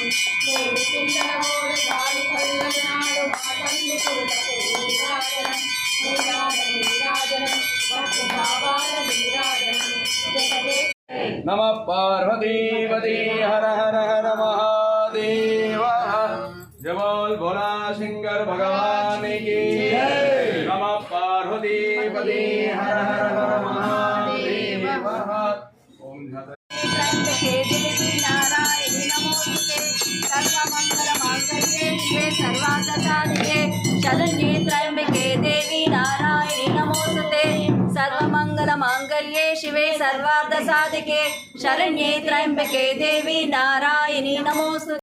నేడు పిల్లల ఓడ గాలి పల్లనాడు మాటల్ని పురులకు నీరాజనం నీరాజనం భక్తి భావాల నీరాజనం జగదే नमः पार्वतीपति हर हर हर महादेव जय भोला शंकर भगवान की नमः पार्वतीपति हर हर हर महादेव ओम त्र्यंबके देवी नारायणि नमोस्तुते सर्वमंगल मांगल्ये शिवे सर्वार्थसाधिके शरण्ये त्र्यंबके देवी नारायणि नमोस्तुते सर्वमंगल मांगल्ये शिवे सर्वार्थसाधिके शरण्ये त्र्यंबके देवी नारायणि नमोस्तुते।